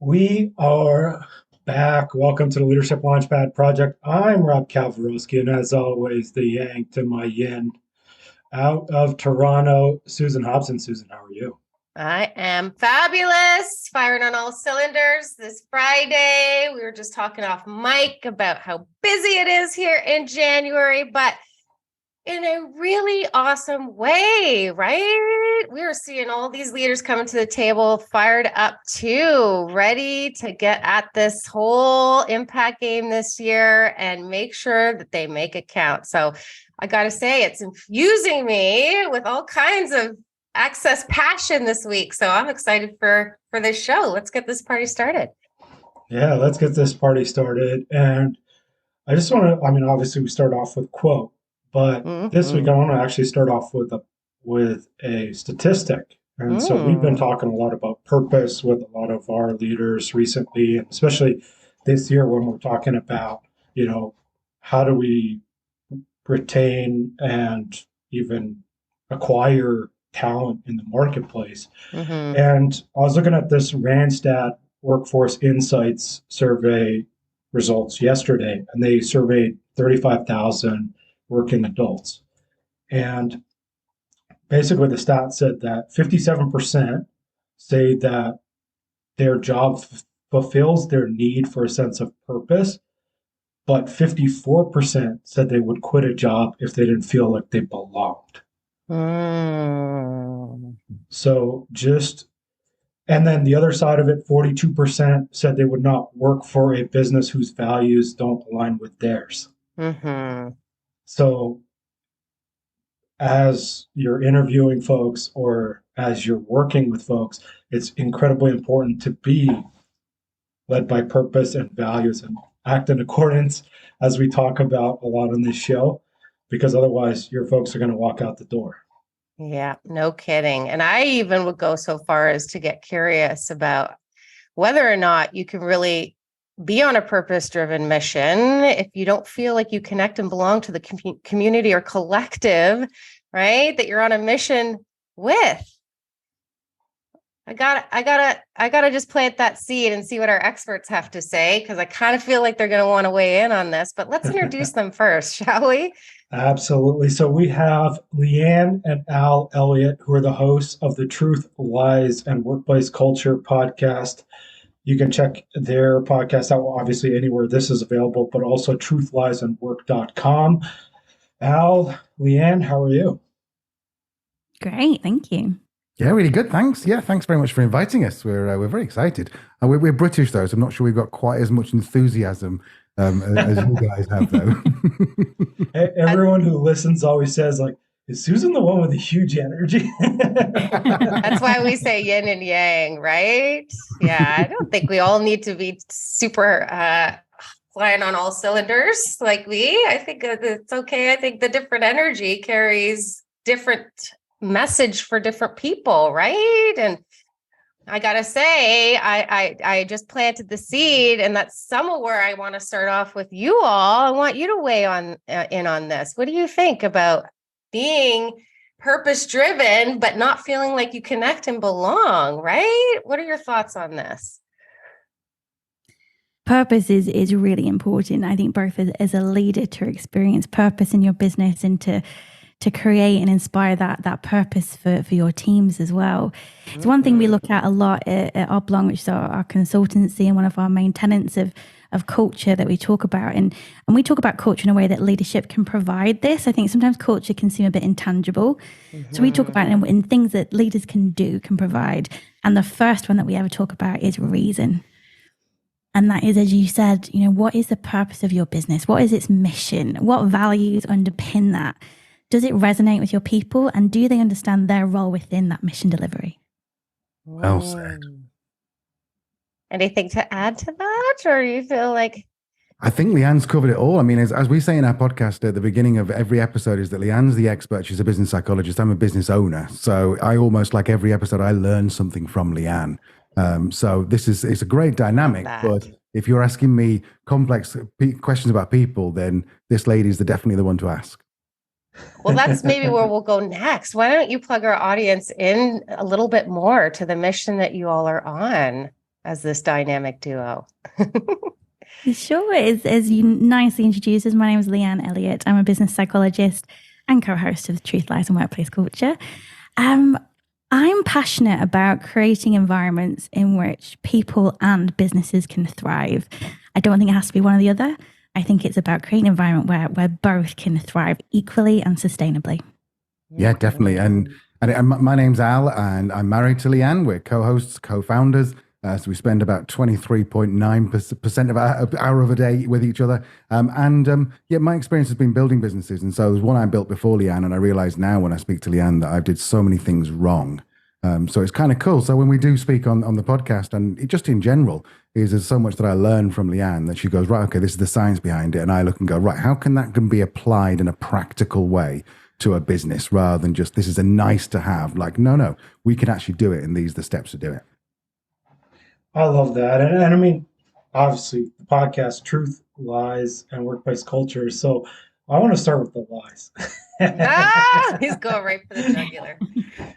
We are back. Welcome to the Leadership Launchpad Project. I'm Rob Kalwarowsky, and as always, the yang to my yin. Out of Toronto, Susan Hobson. Susan, how are you? I am fabulous, firing on all cylinders this Friday. We were just talking off mic about how busy it is here in January, but in a really awesome way, right? We are seeing all these leaders coming to the table, fired up too, ready to get at this whole impact game this year and make sure that they make it count. So I got to say, it's infusing me with all kinds of access passion this week. So I'm excited for this show. Let's get this party started. Yeah, let's get this party started. And I just want to, obviously we start off with quote, but this week I want to actually start off with a statistic. And so we've been talking a lot about purpose with a lot of our leaders recently, and especially this year when we're talking about, how do we retain and even acquire talent in the marketplace. And I was looking at this Randstad Workforce Insights survey results yesterday, and they surveyed 35,000 working adults. And basically the stat said that 57% say that their job fulfills their need for a sense of purpose, but 54% said they would quit a job if they didn't feel like they belonged. So and then the other side of it, 42% said they would not work for a business whose values don't align with theirs. So as you're interviewing folks or as you're working with folks, it's incredibly important to be led by purpose and values and act in accordance, as we talk about a lot on this show, because otherwise your folks are going to walk out the door. Yeah, no kidding. And I even would go so far as to get curious about whether or not you can really be on a purpose-driven mission if you don't feel like you connect and belong to the community or collective, right? That you're on a mission with. I gotta just plant that seed and see what our experts have to say, because I kind of feel like they're going to want to weigh in on this. But let's introduce them first, shall we? Absolutely. So we have Leanne and Al Elliott, who are the hosts of the Truth, Lies, and Workplace Culture podcast. You can check their podcast out, obviously, anywhere this is available, but also truthliesandwork.com. Al, Leanne, how are you? Great. Thank you. Yeah, really good. Thanks. Yeah, thanks very much for inviting us. We're very excited. We're British, though, so I'm not sure we've got quite as much enthusiasm as you guys have, though. Everyone who listens always says, like, is Susan the one with the huge energy? That's why we say yin and yang, right? Yeah, I don't think we all need to be super flying on all cylinders like I think it's okay. I think the different energy carries different message for different people, right? And I gotta say, I just planted the seed, and that's somewhere where I want to start off with you all. I want you to weigh in on this. What do you think about being purpose-driven, but not feeling like you connect and belong, right? What are your thoughts on this? Purpose is really important. I think both as a leader to experience purpose in your business and to create and inspire that purpose for your teams as well. It's one thing we look at a lot at Oblong, which is our consultancy and one of our main tenets of culture that we talk about. And we talk about culture in a way that leadership can provide this. I think sometimes culture can seem a bit intangible. So we talk about it in things that leaders can provide. And the first one that we ever talk about is reason. And that is, as you said, what is the purpose of your business? What is its mission? What values underpin that? Does it resonate with your people? And do they understand their role within that mission delivery? Well said. Anything to add to that? Or you feel like... I think Leanne's covered it all. I mean, as we say in our podcast at the beginning of every episode, is that Leanne's the expert. She's a business psychologist. I'm a business owner. So I almost, like every episode, I learn something from Leanne. So it's a great dynamic. But if you're asking me complex questions about people, then this lady's definitely the one to ask. Well, that's maybe where we'll go next. Why don't you plug our audience in a little bit more to the mission that you all are on? as this dynamic duo? Sure. As you nicely introduced, my name is Leanne Elliott. I'm a business psychologist and co-host of Truth, Lies and Workplace Culture. I'm passionate about creating environments in which people and businesses can thrive. I don't think it has to be one or the other. I think it's about creating an environment where both can thrive equally and sustainably. Yeah, definitely. And my name's Al, and I'm married to Leanne. We're co-hosts, co-founders. So we spend about 23.9% of our hour of a day with each other. Yeah, my experience has been building businesses. And so there's one I built before Leanne, and I realize now when I speak to Leanne that I did so many things wrong. So it's kind of cool. So when we do speak on the podcast, and it just in general, there's so much that I learned from Leanne that she goes, right, okay, this is the science behind it. And I look and go, right, how can that can be applied in a practical way to a business rather than just, this is a nice to have. Like, no, we can actually do it. And these are the steps to do it. I love that. And I mean, obviously, the podcast, Truth, Lies, and Workplace Culture. So I want to start with the lies. He's going right for the jugular.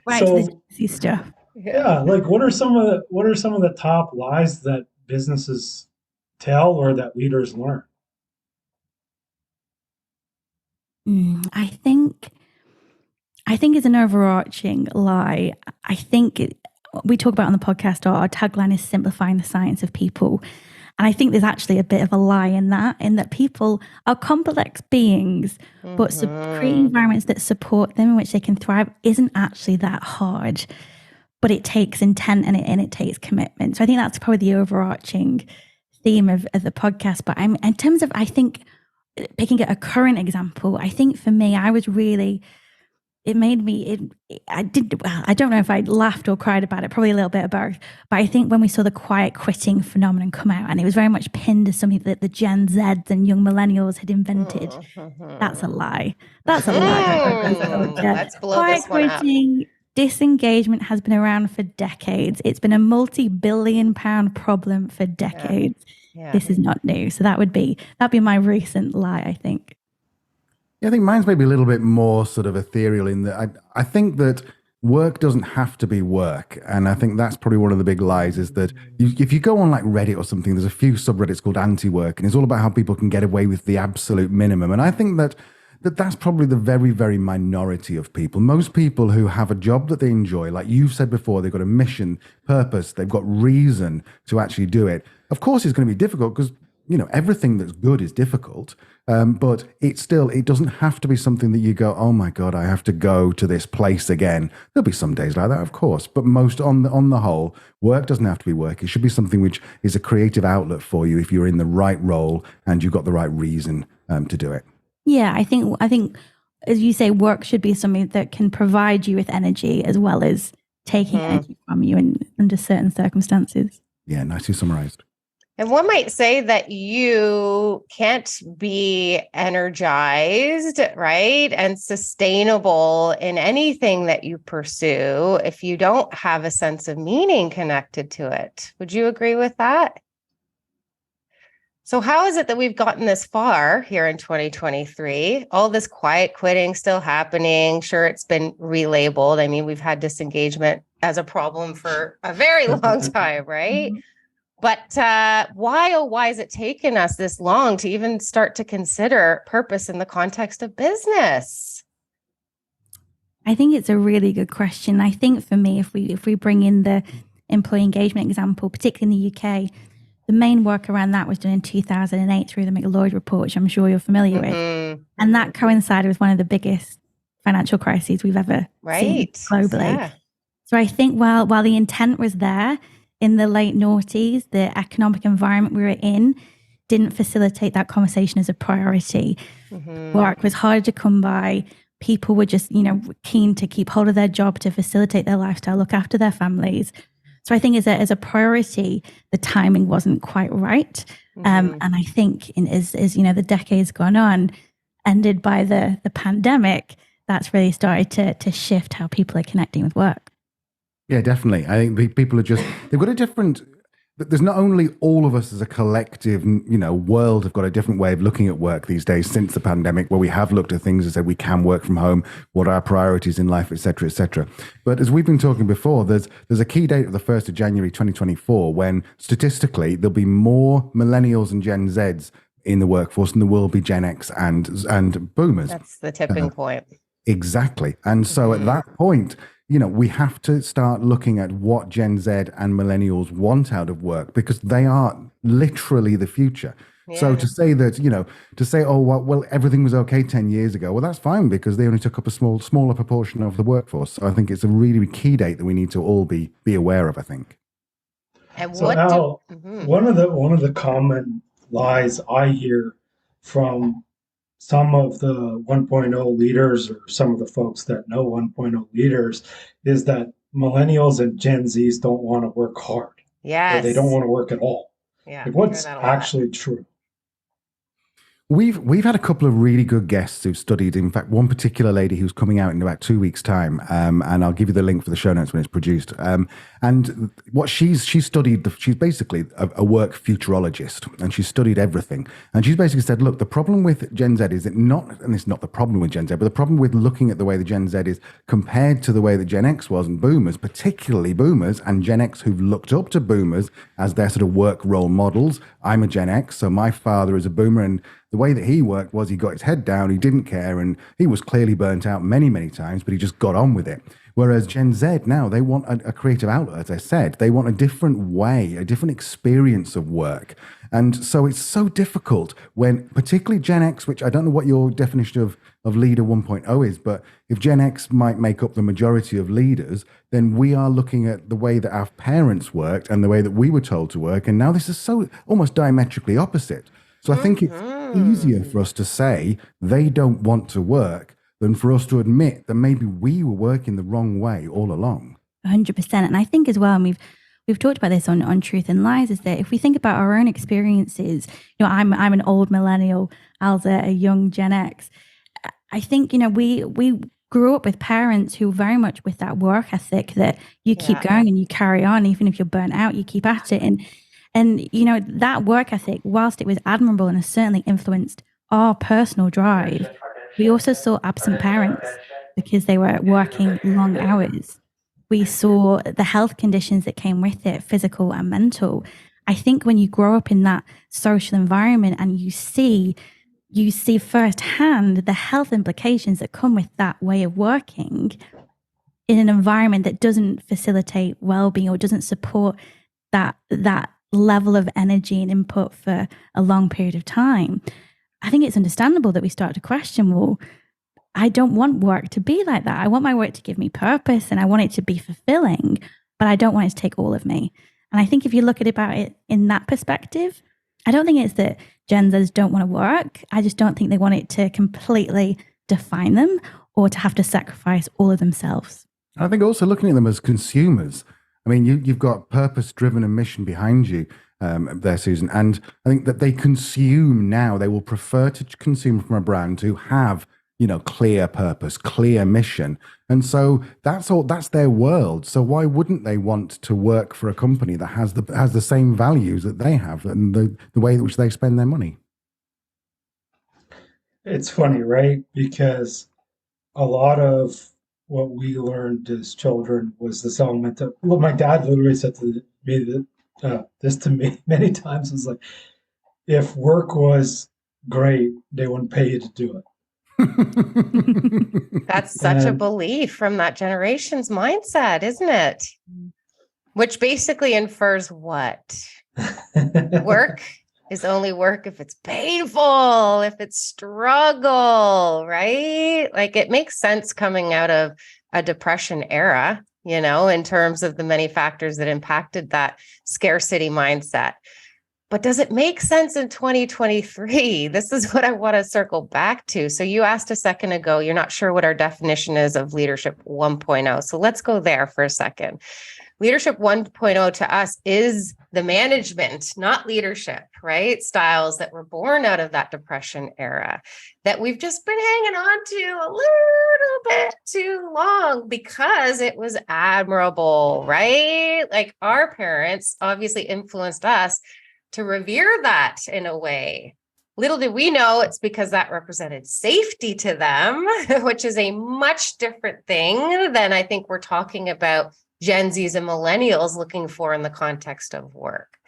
Right So, to the juicy stuff. yeah, like what are some of the top lies that businesses tell or that leaders learn? I think it's an overarching lie. I think we talk about on the podcast, our tagline is simplifying the science of people. And I think there's actually a bit of a lie in that people are complex beings, but creating environments that support them in which they can thrive isn't actually that hard, but it takes intent and it takes commitment. So I think that's probably the overarching theme of the podcast. But in terms of, I think, picking a current example, I think for me, I was really, it made me, I don't know if I laughed or cried about it, probably a little bit of both. But I think when we saw the quiet quitting phenomenon come out, and it was very much pinned as something that the Gen Zs and young millennials had invented, that's a lie. That's a lie. Let's blow Quiet this one up. quitting, disengagement has been around for decades. It's been a multi-billion-pound problem for decades. Yeah. This is not new. So that'd be my recent lie, I think. Yeah, I think mine's maybe a little bit more sort of ethereal in that I think that work doesn't have to be work. And I think that's probably one of the big lies is that if you go on like Reddit or something, there's a few subreddits called anti-work, and it's all about how people can get away with the absolute minimum. And I think that's probably the very, very minority of people. Most people who have a job that they enjoy, like you've said before, they've got a mission, purpose, they've got reason to actually do it. Of course, it's going to be difficult because, everything that's good is difficult. But it doesn't have to be something that you go, oh my God, I have to go to this place again. There'll be some days like that, of course. But most on the whole, work doesn't have to be work. It should be something which is a creative outlet for you if you're in the right role and you've got the right reason to do it. Yeah, I think, as you say, work should be something that can provide you with energy as well as taking energy from you under certain circumstances. Yeah, nicely summarized. And one might say that you can't be energized, right, and sustainable in anything that you pursue if you don't have a sense of meaning connected to it. Would you agree with that? So how is it that we've gotten this far here in 2023? All this quiet quitting still happening. Sure, it's been relabeled. I mean, we've had disengagement as a problem for a very long time, right? But why has it taken us this long to even start to consider purpose in the context of business? I think it's a really good question. I think for me, if we bring in the employee engagement example, particularly in the UK, the main work around that was done in 2008 through the McLeod report, which I'm sure you're familiar with. And that coincided with one of the biggest financial crises we've ever seen globally. Yeah. So I think while the intent was there, in the late noughties, the economic environment we were in didn't facilitate that conversation as a priority. Work was harder to come by. People were just, keen to keep hold of their job, to facilitate their lifestyle, look after their families. So I think as a priority, the timing wasn't quite right. And I think as the decades gone on, ended by the pandemic, that's really started to shift how people are connecting with work. Yeah, definitely. I think people are they've got a different, there's not only all of us as a collective, world have got a different way of looking at work these days since the pandemic, where we have looked at things and said we can work from home, what are our priorities in life, et cetera, et cetera. But as we've been talking before, there's a key date of the 1st of January 2024 when statistically there'll be more millennials and Gen Zs in the workforce than there will be Gen X and boomers. That's the tipping point. Exactly. And so at that point, we have to start looking at what Gen Z and millennials want out of work, because they are literally the future. Yeah. So to say that, oh, well, everything was okay 10 years ago, well, that's fine, because they only took up a smaller proportion of the workforce. So I think it's a really key date that we need to all be aware of, I think. And so Al, one of the common lies I hear from some of the 1.0 leaders, or some of the folks that know 1.0 leaders, is that millennials and Gen Zs don't want to work hard. Yes. Or they don't want to work at all. Yeah. Like, what's actually true? We've had a couple of really good guests who've studied, in fact, one particular lady who's coming out in about 2 weeks' time, and I'll give you the link for the show notes when it's produced. And what she's studied, she's basically a work futurologist, and she's studied everything. And she's basically said, look, the problem with Gen Z is and it's not the problem with Gen Z, but the problem with looking at the way the Gen Z is compared to the way that Gen X was, and boomers, particularly boomers and Gen X who've looked up to boomers as their sort of work role models. I'm a Gen X, so my father is a boomer, and the way that he worked was he got his head down, he didn't care, and he was clearly burnt out many, many times, but he just got on with it. Whereas Gen Z now, they want a creative outlet, as I said. They want a different way, a different experience of work. And so it's so difficult when, particularly Gen X, which I don't know what your definition of Leader 1.0 is, but if Gen X might make up the majority of leaders, then we are looking at the way that our parents worked and the way that we were told to work. And now this is so almost diametrically opposite. So I think it's easier for us to say they don't want to work than for us to admit that maybe we were working the wrong way all along. 100%. And I think as well, and we've talked about this on Truth and Lies, is that if we think about our own experiences, I'm an old millennial, Al's a young Gen X. I think, we grew up with parents who were very much with that work ethic that you keep going and you carry on, even if you're burnt out, you keep at it. And that work ethic, whilst it was admirable and has certainly influenced our personal drive, we also saw absent parents because they were working long hours. We saw the health conditions that came with it, physical and mental. I think when you grow up in that social environment and you see firsthand the health implications that come with that way of working in an environment that doesn't facilitate well-being or doesn't support that level of energy and input for a long period of time, I think it's understandable that we start to question, well, I don't want work to be like that. I want my work to give me purpose and I want it to be fulfilling, but I don't want it to take all of me. And I think if you look at it in that perspective, I don't think it's that Gen Zs don't want to work. I just don't think they want it to completely define them or to have to sacrifice all of themselves. I think also looking at them as consumers. I mean, you've got purpose-driven and mission behind you there, Susan. And I think that they consume now. They will prefer to consume from a brand who have, clear purpose, clear mission. And so that's their world. So why wouldn't they want to work for a company that has the same values that they have and the way in which they spend their money? It's funny, right? Because a lot of what we learned as children was this element of, well, my dad literally said to me this to me many times, was like, if work was great, they wouldn't pay you to do it. That's such a belief from that generation's mindset, isn't it? Which basically infers what? Work is only work if it's painful, if it's struggle, right? Like, it makes sense coming out of a depression era, in terms of the many factors that impacted that scarcity mindset. But does it make sense in 2023? This is what I want to circle back to. So you asked a second ago, you're not sure what our definition is of Leadership 1.0. So let's go there for a second. Leadership 1.0 to us is the management, not leadership, right? Styles that were born out of that depression era that we've just been hanging on to a little bit too long because it was admirable, right? Like our parents obviously influenced us to revere that in a way. Little did we know it's because that represented safety to them, which is a much different thing than I think we're talking about Gen Zs and millennials looking for in the context of work.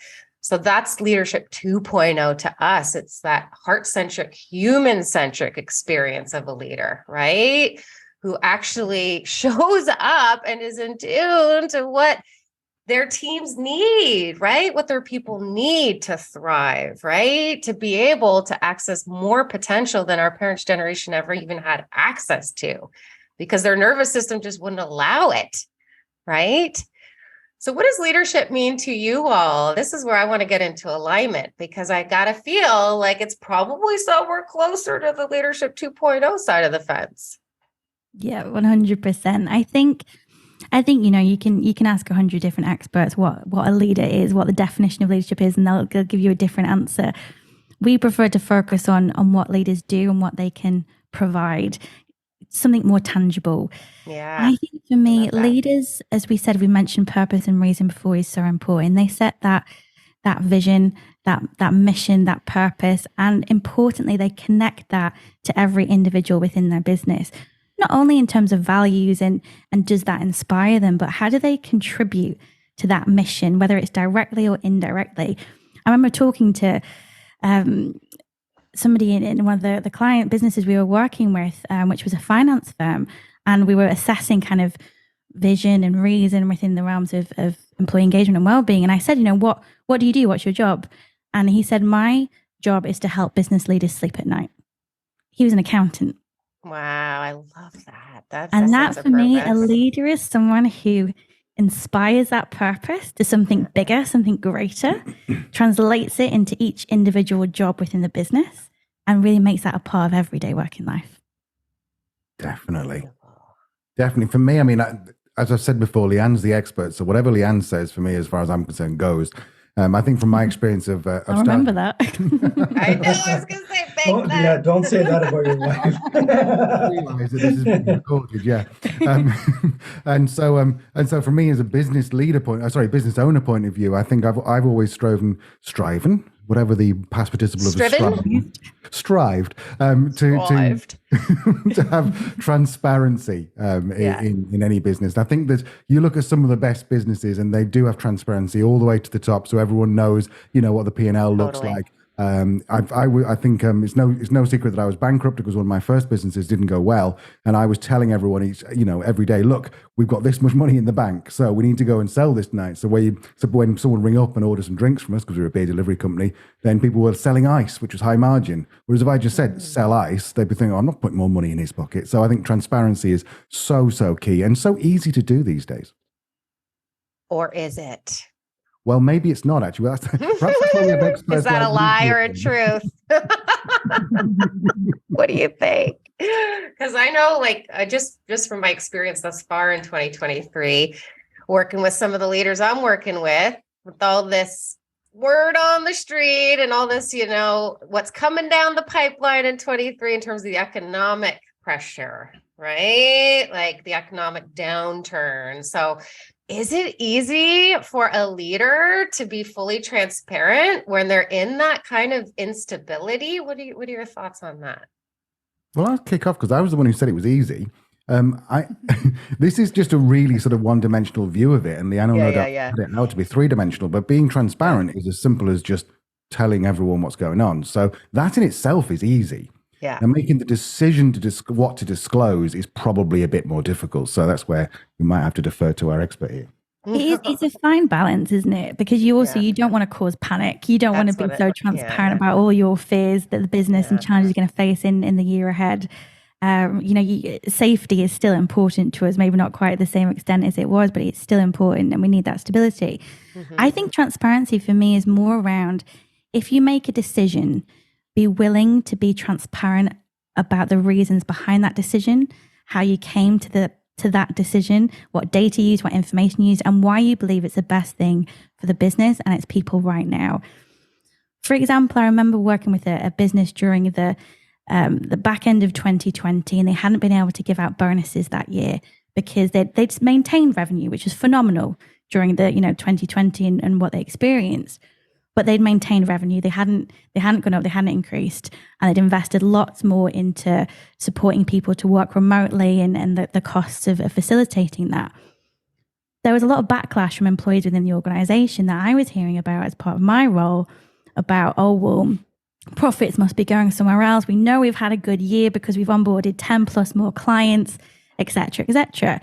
So that's leadership 2.0 to us. It's that heart-centric, human-centric experience of a leader, right? Who actually shows up and is in tune to what their teams need, right? What their people need to thrive, right? To be able to access more potential than our parents' generation ever even had access to, because their nervous system just wouldn't allow it, right? So what does leadership mean to you all? This is where I want to get into alignment, because I got to feel like it's probably somewhere closer to the leadership 2.0 side of the fence. Yeah, 100%. I think you can ask 100 different experts what a leader is, what the definition of leadership is, and they'll give you a different answer. We prefer to focus on what leaders do and what they can provide, something more tangible. Yeah. I think for me, leaders, as we said, we mentioned purpose and reason before, is so important. They set that vision, that mission, that purpose, and importantly, they connect that to every individual within their business. Not only in terms of values and does that inspire them, but how do they contribute to that mission, whether it's directly or indirectly? I remember talking to somebody in one of the client businesses we were working with, which was a finance firm, and we were assessing kind of vision and reason within the realms of employee engagement and well-being. And I said, what do you do? What's your job? And he said, my job is to help business leaders sleep at night. He was an accountant. Wow, I love that. That for me, a leader is someone who inspires that purpose to something bigger, something greater, translates it into each individual job within the business, and really makes that a part of everyday working life. Definitely. For me, I mean, as I've said before, Leanne's the expert. So whatever Leanne says for me, as far as I'm concerned, goes. I think from my experience of I remember that. I know, I was going to say fake that. Yeah, don't say that about your wife. I realize that this is being recorded, yeah. And so for me as a business owner point of view, I think I've always striven, whatever the past participle of strived to have transparency in any business. I think that you look at some of the best businesses and they do have transparency all the way to the top, so everyone knows what the P&L looks like. I think it's no secret that I was bankrupt because one of my first businesses didn't go well, and I was telling everyone every day, look, we've got this much money in the bank, so we need to go and sell this tonight. So when someone ring up and order some drinks from us, because we were a beer delivery company, then people were selling ice, which was high margin. Whereas if I just said sell ice, they'd be thinking, I'm not putting more money in his pocket. So I think transparency is so key and so easy to do these days. Or is it? Well, maybe it's not actually. Is that a lie or a truth? What do you think? Because I know, just from my experience thus far in 2023, working with some of the leaders I'm working with all this word on the street and all this, what's coming down the pipeline in 23 in terms of the economic pressure, right? Like the economic downturn. So is it easy for a leader to be fully transparent when they're in that kind of instability? What are your thoughts on that? Well, I'll kick off because I was the one who said it was easy. This is just a really sort of one-dimensional view of it, and Leanne no doubt put it out to be three-dimensional. But being transparent is as simple as just telling everyone what's going on. So that in itself is easy. Yeah. And making the decision to what to disclose is probably a bit more difficult. So that's where we might have to defer to our expert here. It's a fine balance, isn't it? Because you don't want to cause panic. You don't want to be so transparent about all your fears that the business and challenges you're going to face in the year ahead. Safety is still important to us, maybe not quite the same extent as it was, but it's still important and we need that stability. Mm-hmm. I think transparency for me is more around, if you make a decision, be willing to be transparent about the reasons behind that decision, how you came to to that decision, what data you use, what information you use, and why you believe it's the best thing for the business and its people right now. For example, I remember working with a business during the back end of 2020, and they hadn't been able to give out bonuses that year because they'd maintained revenue, which was phenomenal during the 2020 and what they experienced. But they'd maintained revenue. They hadn't gone up, they hadn't increased, and they'd invested lots more into supporting people to work remotely and the costs of facilitating that. There was a lot of backlash from employees within the organization that I was hearing about as part of my role about, oh, well, profits must be going somewhere else. We know we've had a good year because we've onboarded 10 plus more clients, et cetera, et cetera.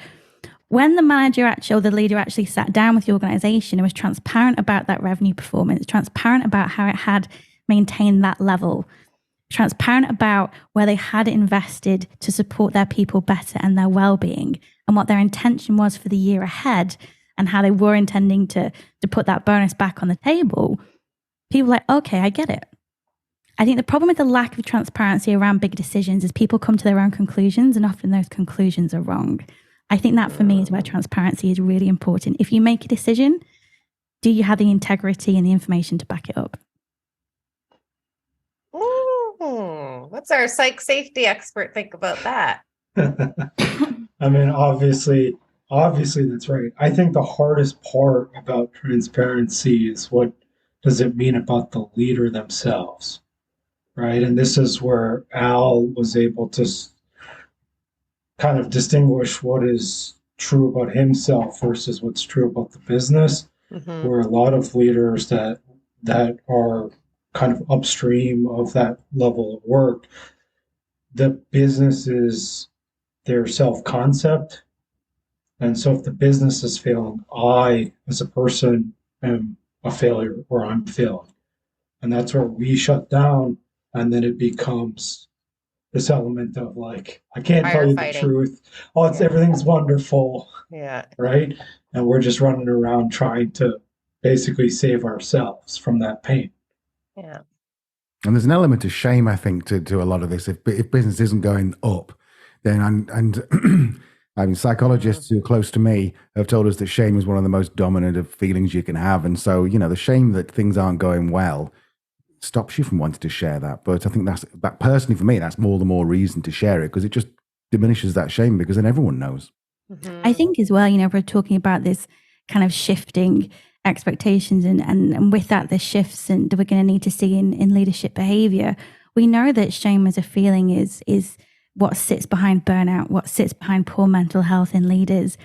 When the manager or the leader actually sat down with the organization and was transparent about that revenue performance, transparent about how it had maintained that level, transparent about where they had invested to support their people better and their well-being, and what their intention was for the year ahead, and how they were intending to put that bonus back on the table, people were like, okay, I get it. I think the problem with the lack of transparency around big decisions is people come to their own conclusions, and often those conclusions are wrong. I think that for me is where transparency is really important. If you make a decision, do you have the integrity and the information to back it up? What's our psych safety expert think about that? I mean, obviously that's right. I think the hardest part about transparency is what does it mean about the leader themselves, right? And this is where Al was able to kind of distinguish what is true about himself versus what's true about the business. Mm-hmm. Where a lot of leaders that are kind of upstream of that level of work, the business is their self-concept. And so if the business is failing, I, as a person, am a failure, or I'm failing. And that's where we shut down, and then it becomes this element of like, I can't tell you the truth. Oh, everything's wonderful. Yeah. Right? And we're just running around trying to basically save ourselves from that pain. Yeah. And there's an element of shame, I think, to a lot of this. If business isn't going up, then and I mean, psychologists who are close to me have told us that shame is one of the most dominant of feelings you can have. And so, the shame that things aren't going well stops you from wanting to share that. But I think that personally for me, that's more the more reason to share it, because it just diminishes that shame, because then everyone knows. Mm-hmm. I think as well, we're talking about this kind of shifting expectations and with that, the shifts and that we're going to need to see in leadership behavior. We know that shame as a feeling is what sits behind burnout, what sits behind poor mental health in leaders.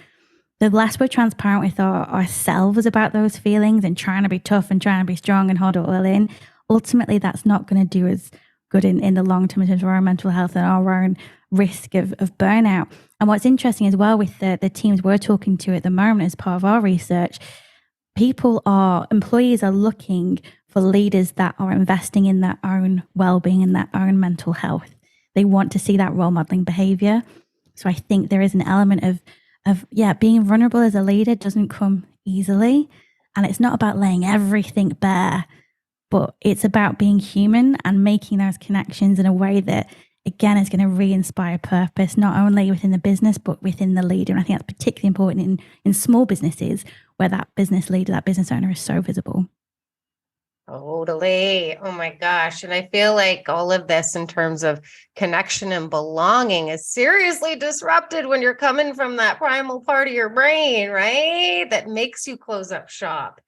The less we're transparent with ourselves about those feelings and trying to be tough and trying to be strong and hold it all in, ultimately that's not going to do us good in the long term in terms of our mental health and our own risk of burnout. And what's interesting as well with the teams we're talking to at the moment as part of our research, employees are looking for leaders that are investing in their own well-being and their own mental health. They want to see that role modeling behavior. So I think there is an element of being vulnerable as a leader doesn't come easily. And it's not about laying everything bare, but it's about being human and making those connections in a way that, again, is going to re-inspire purpose, not only within the business, but within the leader. And I think that's particularly important in small businesses where that business leader, that business owner is so visible. Totally. Oh my gosh. And I feel like all of this in terms of connection and belonging is seriously disrupted when you're coming from that primal part of your brain, right? That makes you close up shop.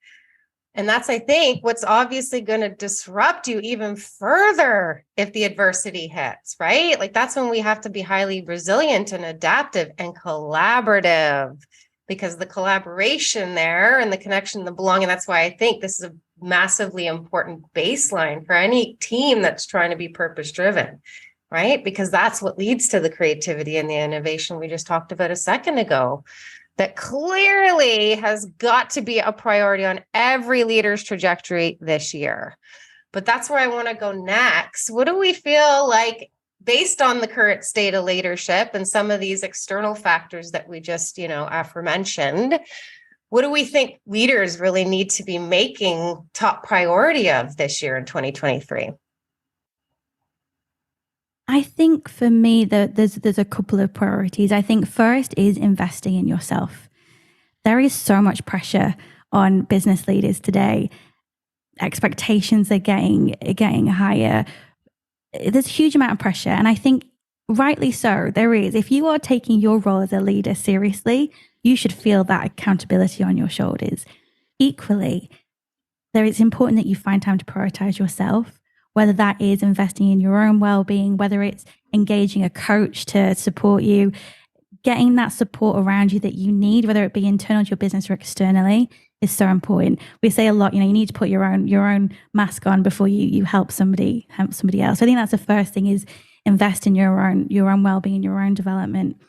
And that's, I think, what's obviously going to disrupt you even further if the adversity hits, right? Like that's when we have to be highly resilient and adaptive and collaborative, because the collaboration there and the connection, the belonging, that's why I think this is a massively important baseline for any team that's trying to be purpose-driven, right? Because that's what leads to the creativity and the innovation we just talked about a second ago. That clearly has got to be a priority on every leader's trajectory this year. But that's where I want to go next. What do we feel like, based on the current state of leadership and some of these external factors that we just, aforementioned, what do we think leaders really need to be making top priority of this year in 2023? I think for me, there's a couple of priorities. I think first is investing in yourself. There is so much pressure on business leaders today. Expectations are getting higher. There's a huge amount of pressure. And I think rightly so, there is. If you are taking your role as a leader seriously, you should feel that accountability on your shoulders. Equally, it's important that you find time to prioritize yourself, whether that is investing in your own well-being, whether it's engaging a coach to support you, getting that support around you that you need, whether it be internal to your business or externally, is so important. We say a lot, you need to put your own mask on before you help somebody else. So I think that's the first thing, is invest in your own well-being, your own development.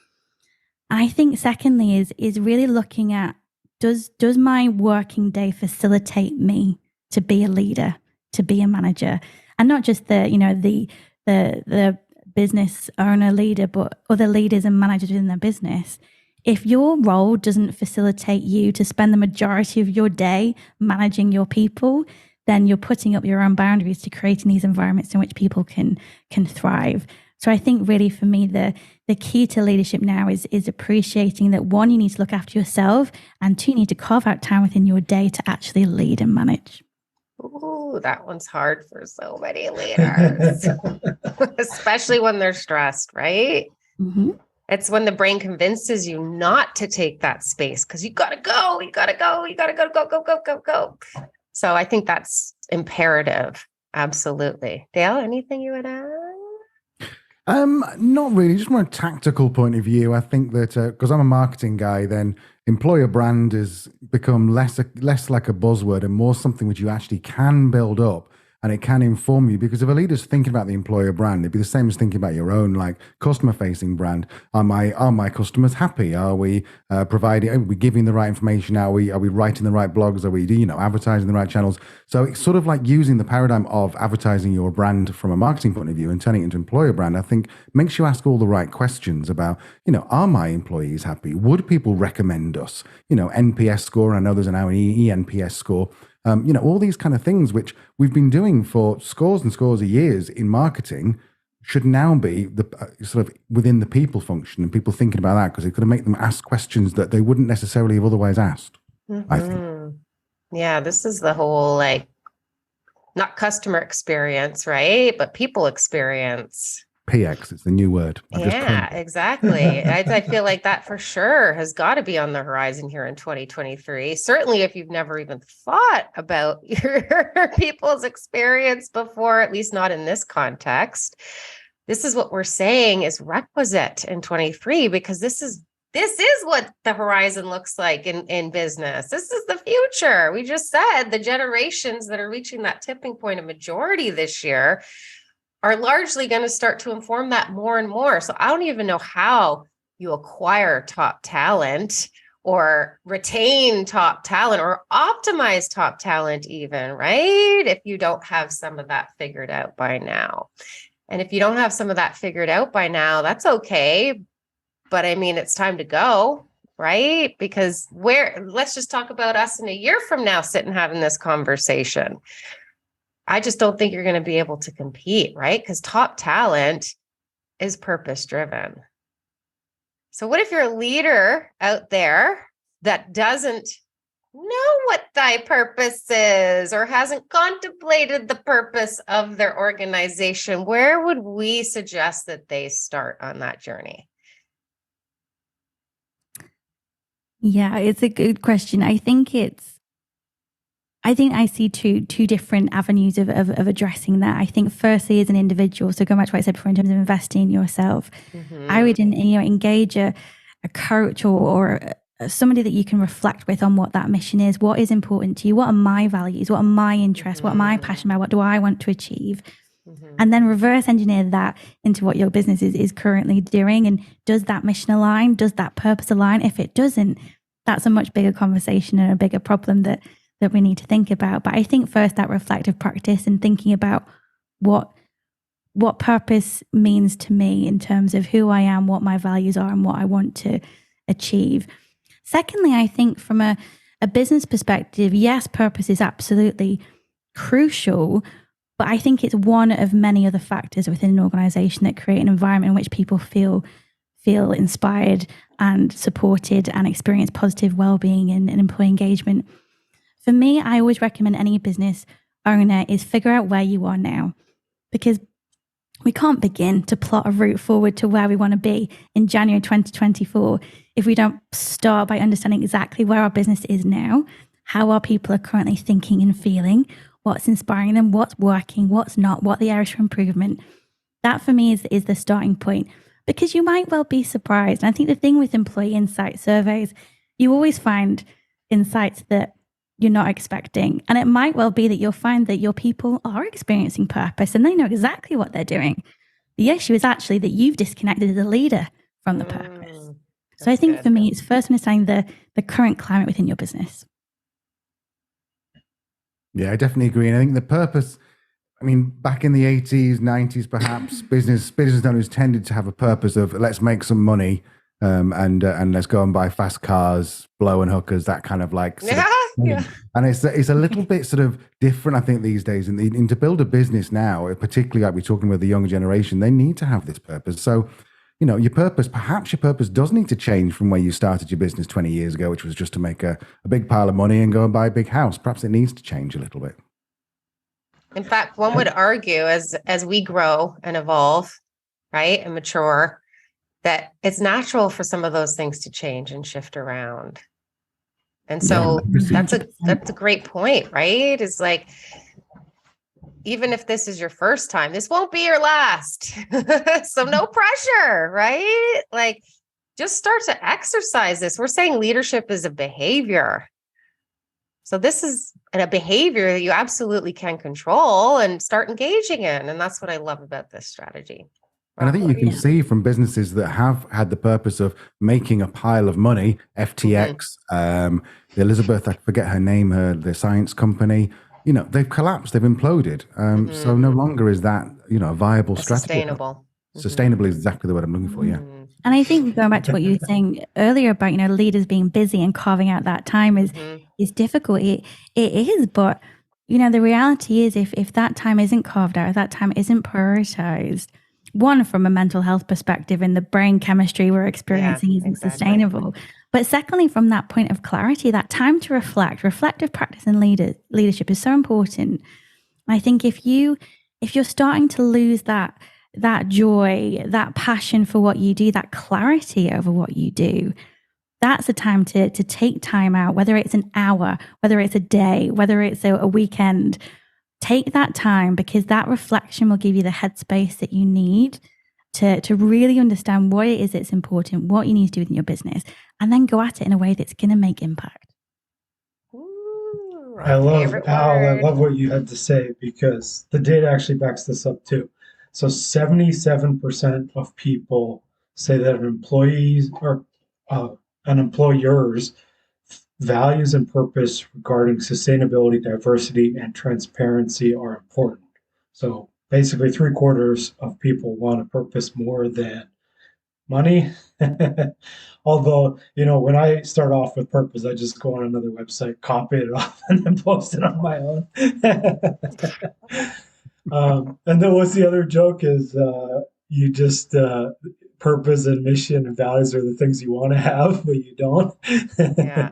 I think secondly is really looking at, does my working day facilitate me to be a leader, to be a manager, and not just the business owner leader, but other leaders and managers within their business. If your role doesn't facilitate you to spend the majority of your day managing your people, then you're putting up your own boundaries to creating these environments in which people can thrive. So I think really for me, the key to leadership now is appreciating that, one, you need to look after yourself, and two, you need to carve out time within your day to actually lead and manage. Ooh, that one's hard for so many leaders, especially when they're stressed, right? Mm-hmm. It's when the brain convinces you not to take that space because you got to go. So I think that's imperative. Absolutely. Dale, anything you would add? Not really. Just from a tactical point of view, I think that because I'm a marketing guy, then employer brand has become less like a buzzword and more something which you actually can build up, and it can inform you. Because if a leader's thinking about the employer brand, it'd be the same as thinking about your own customer facing brand. Are my customers happy? Are we providing? Are we giving the right information? Are we writing the right blogs? Are we advertising the right channels? So it's sort of like using the paradigm of advertising your brand from a marketing point of view and turning it into employer brand. I think makes you ask all the right questions about, are my employees happy? Would people recommend us? NPS score. I know there's now an eNPS score. All these kind of things which we've been doing for scores and scores of years in marketing should now be the sort of within the people function, and people thinking about that, because it's going to make them ask questions that they wouldn't necessarily have otherwise asked. Mm-hmm. I think. Yeah, this is the whole not customer experience, right? But people experience. PX, it's the new word. Exactly. I feel like that for sure has got to be on the horizon here in 2023. Certainly if you've never even thought about your people's experience before, at least not in this context. This is what we're saying is requisite in 23, because this is what the horizon looks like in business. This is the future. We just said the generations that are reaching that tipping point of majority this year are largely going to start to inform that more and more. So I don't even know how you acquire top talent or retain top talent or optimize top talent even, right? If you don't have some of that figured out by now. And if you don't have some of that figured out by now, that's okay. But I mean, it's time to go, right? Because let's just talk about us in a year from now, sitting having this conversation. I just don't think you're going to be able to compete, right? Because top talent is purpose-driven. So what if you're a leader out there that doesn't know what thy purpose is or hasn't contemplated the purpose of their organization? Where would we suggest that they start on that journey? Yeah, it's a good question. I think I see two different avenues of addressing that. I think firstly, as an individual, so going back to what I said before in terms of investing in yourself, I would engage a coach or somebody that you can reflect with on what that mission is. What is important to you? What are my values? What are my interests? What am I passionate about? What do I want to achieve? And then reverse engineer that into what your business is currently doing. And does that mission align? Does that purpose align? If it doesn't, that's a much bigger conversation and a bigger problem that we need to think about. But I think first that reflective practice and thinking about what purpose means to me in terms of who I am, what my values are, and what I want to achieve. Secondly, I think from a business perspective, yes, purpose is absolutely crucial, But I think it's one of many other factors within an organization that create an environment in which people feel inspired and supported and experience positive well-being and employee engagement. For me, I always recommend any business owner is figure out where you are now, because we can't begin to plot a route forward to where we want to be in January 2024 if we don't start by understanding exactly where our business is now, how our people are currently thinking and feeling, what's inspiring them, what's working, what's not, what the areas for improvement. That for me is the starting point, because you might well be surprised. And I think the thing with employee insight surveys, you always find insights that you're not expecting. And it might well be that you'll find that your people are experiencing purpose and they know exactly what they're doing. The issue is actually that you've disconnected as a leader from the purpose. So I think for me, it's first understanding the current climate within your business. Yeah, I definitely agree. And I think the purpose, I mean, back in the 80s, 90s, perhaps, business owners tended to have a purpose of let's make some money and let's go and buy fast cars, blowing hookers, that kind of like. Yeah. And it's a little bit sort of different, I think, these days. And to build a business now, particularly like we're talking with the younger generation, they need to have this purpose. So, you know, perhaps your purpose does need to change from where you started your business 20 years ago, which was just to make a big pile of money and go and buy a big house. Perhaps it needs to change a little bit. In fact, one would argue as we grow and evolve, right, and mature, that it's natural for some of those things to change and shift around. And so that's a great point, right? It's like, even if this is your first time, this won't be your last. So no pressure, right? Like, just start to exercise this. We're saying leadership is a behavior. So this is a behavior that you absolutely can control and start engaging in. And that's what I love about this strategy. And I think you can see from businesses that have had the purpose of making a pile of money, FTX, Elizabeth, I forget her name, the science company, you know, they've collapsed, they've imploded. So no longer is that, you know, a viable strategy. Sustainable. Sustainable is exactly the word I'm looking for, yeah. And I think going back to what you were saying earlier about, you know, leaders being busy and carving out that time is difficult. It is, but, you know, the reality is if that time isn't carved out, if that time isn't prioritized, one, from a mental health perspective and the brain chemistry we're experiencing isn't sustainable. But secondly, from that point of clarity, that time to reflective practice in leadership is so important. And I think if you're starting to lose that joy, that passion for what you do, that clarity over what you do, that's a time to take time out, whether it's an hour, whether it's a day, whether it's a weekend. Take that time, because that reflection will give you the headspace that you need to really understand what it is that's important, what you need to do in your business, and then go at it in a way that's going to make impact. Ooh, I love what you had to say, because the data actually backs this up too. So 77% of people say that an employer's values and purpose regarding sustainability, diversity, and transparency are important. So basically 3/4 of people want a purpose more than money. Although, you know, when I start off with purpose, I just go on another website, copy it off, and then post it on my own. And then what's the other joke is you just purpose and mission and values are the things you want to have, but you don't. Yeah.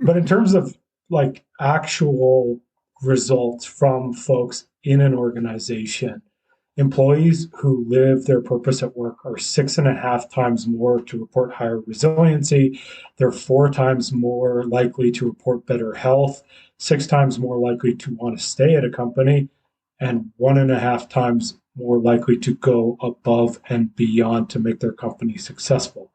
But in terms of like actual results from folks in an organization, employees who live their purpose at work are 6.5 times more to report higher resiliency. They're 4 times more likely to report better health, 6 times more likely to want to stay at a company, and 1.5 times more likely to go above and beyond to make their company successful.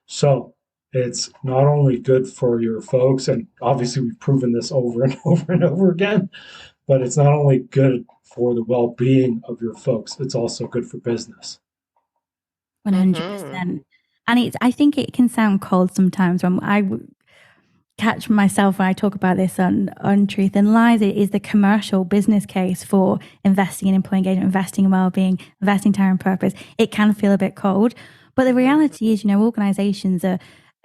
So it's not only good for your folks, and obviously we've proven this over and over and over again, but it's not only good for the well-being of your folks, it's also good for business. 100%. And I think it can sound cold sometimes when I catch myself when I talk about this on Truth and Lies. It is the commercial business case for investing in employee engagement, investing in well-being, investing time and purpose. It can feel a bit cold, but the reality is, you know, organizations are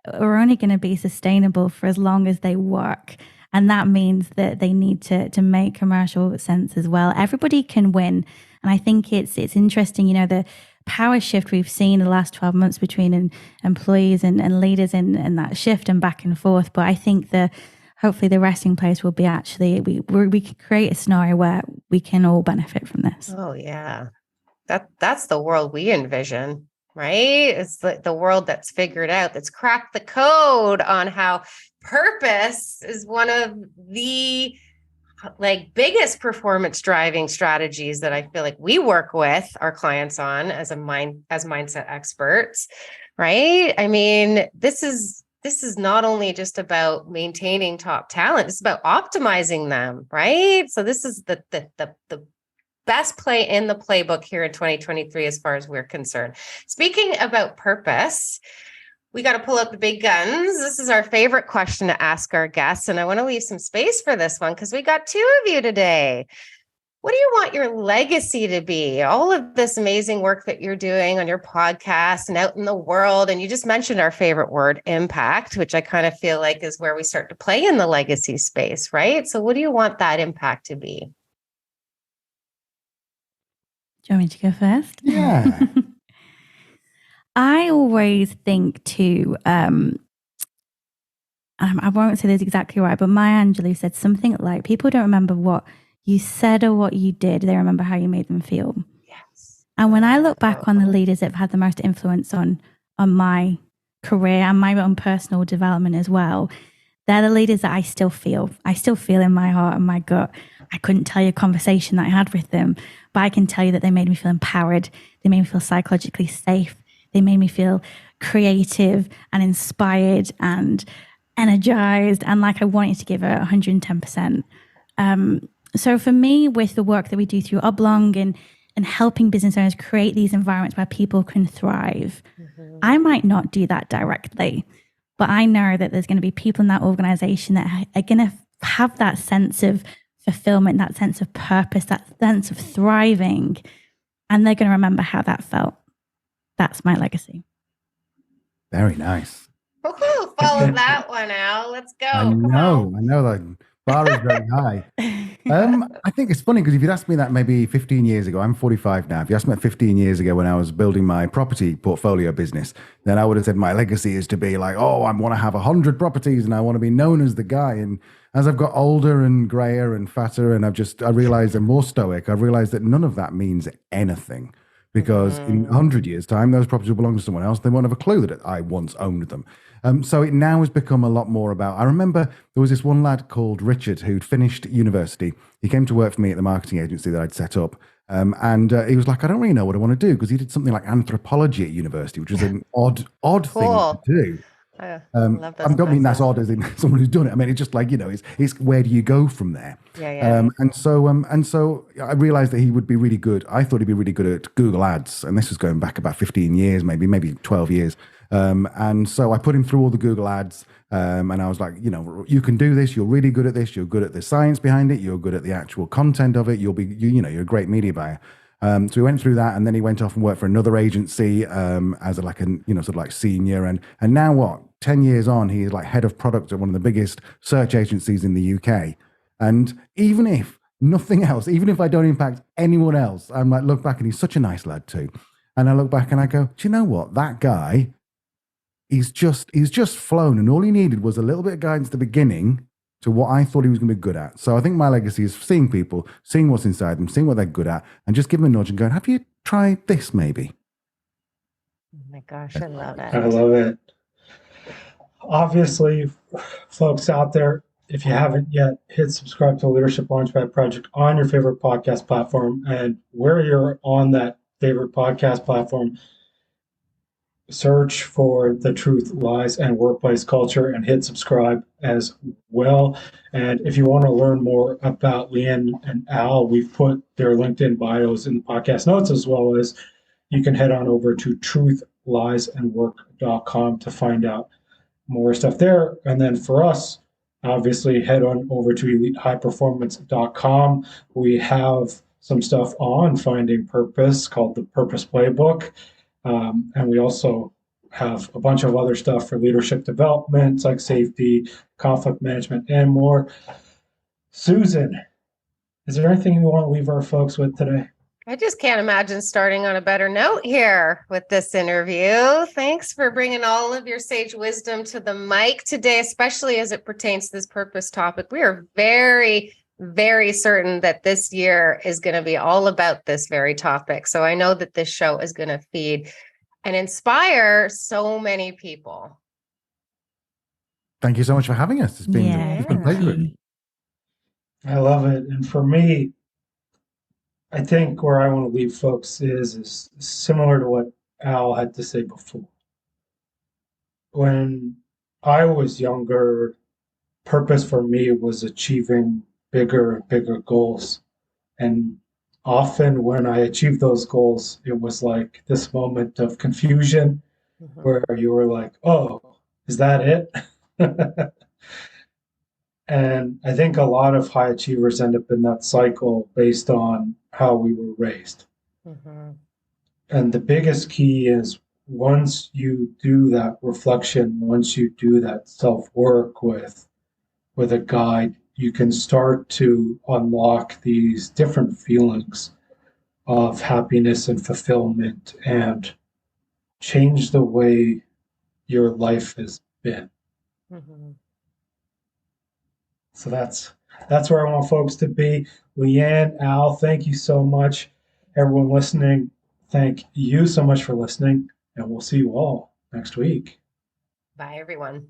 only going to be sustainable for as long as they work. And that means that they need to make commercial sense as well. Everybody can win. And I think it's interesting, the power shift we've seen the last 12 months between employees and leaders in that shift and back and forth. But I think hopefully the resting place will be actually, we can create a scenario where we can all benefit from this. Oh, yeah. That's the world we envision, right? It's the world that's figured out, that's cracked the code on how purpose is one of the biggest performance driving strategies that I feel like we work with our clients on as mindset experts, right? I mean, this is not only just about maintaining top talent, it's about optimizing them, right? So this is the best play in the playbook here in 2023, as far as we're concerned. Speaking about purpose, we got to pull out the big guns. This is our favorite question to ask our guests. And I want to leave some space for this one because we got two of you today. What do you want your legacy to be? All of this amazing work that you're doing on your podcast and out in the world. And you just mentioned our favorite word, impact, which I kind of feel like is where we start to play in the legacy space, right? So what do you want that impact to be? Do you want me to go first? Yeah. I always think too, I won't say this exactly right, but Maya Angelou said something like, people don't remember what you said or what you did, they remember how you made them feel. Yes. And when I look back on the leaders that have had the most influence on my career and my own personal development as well, they're the leaders that I still feel in my heart and my gut. I couldn't tell you a conversation that I had with them, but I can tell you that they made me feel empowered. They made me feel psychologically safe. They made me feel creative and inspired and energized and like I wanted to give it 110%. So for me, with the work that we do through Oblong and helping business owners create these environments where people can thrive, I might not do that directly, but I know that there's going to be people in that organization that are going to have that sense of fulfillment, that sense of purpose, that sense of thriving, and they're going to remember how that felt. That's my legacy. Very nice. Woohoo, follow that one out. Let's go. I know that bar is very high. I think it's funny because if you'd asked me that maybe 15 years ago, I'm 45 now. If you asked me that 15 years ago when I was building my property portfolio business, then I would have said my legacy is to be like, oh, I want to have 100 properties and I want to be known as the guy. And as I've got older and grayer and fatter and I realized I'm more stoic, I realized that none of that means anything. Because in 100 years' time, those properties will belong to someone else. They won't have a clue that I once owned them. So it now has become a lot more about, I remember there was this one lad called Richard who'd finished university. He came to work for me at the marketing agency that I'd set up. And he was like, I don't really know what I want to do, because he did something like anthropology at university, which was an odd thing to do. I love that. I don't mean that's odd as in someone who's done it. I mean, it's just like, it's where do you go from there? Yeah. And so I realized that he would be really good. I thought he'd be really good at Google Ads. And this was going back about 15 years, maybe 12 years. And so I put him through all the Google Ads. And I was like, you can do this. You're really good at this. You're good at the science behind it. You're good at the actual content of it. You're a great media buyer. So we went through that, and then he went off and worked for another agency as senior. And now what? 10 years on, he is like head of product at one of the biggest search agencies in the UK. And even if nothing else, even if I don't impact anyone else, I'm like, look back, and he's such a nice lad too. And I look back and I go, do you know what? That guy, he's just flown, and all he needed was a little bit of guidance at the beginning to what I thought he was going to be good at. So I think my legacy is seeing people, seeing what's inside them, seeing what they're good at, and just give them a nudge and going, have you tried this maybe? Oh my gosh, I love it. I love it. Obviously, folks out there, if you haven't yet, hit subscribe to the Leadership Launchpad Project on your favorite podcast platform. And where you're on that favorite podcast platform, search for The Truth, Lies, and Workplace Culture and hit subscribe as well. And if you want to learn more about Leanne and Al, we've put their LinkedIn bios in the podcast notes, as well as you can head on over to truthliesandwork.com to find out more stuff there. And then for us, obviously, head on over to elitehighperformance.com. We have some stuff on finding purpose called the Purpose Playbook. And we also have a bunch of other stuff for leadership development, like safety, conflict management, and more. Susan, is there anything you want to leave our folks with today? I just can't imagine starting on a better note here with this interview. Thanks for bringing all of your sage wisdom to the mic today, especially as it pertains to this purpose topic. We are very, very certain that this year is going to be all about this very topic. So I know that this show is going to feed and inspire so many people. Thank you so much for having us. It's been a pleasure. I love it. And for me, I think where I want to leave folks is similar to what Al had to say before. When I was younger, purpose for me was achieving bigger and bigger goals. And often when I achieved those goals, it was like this moment of confusion where you were like, oh, is that it? And I think a lot of high achievers end up in that cycle based on how we were raised. And the biggest key is once you do that reflection, once you do that self-work with a guide, you can start to unlock these different feelings of happiness and fulfillment and change the way your life has been. So that's where I want folks to be. Leanne, Al, thank you so much. Everyone listening, thank you so much for listening, and we'll see you all next week. Bye, everyone.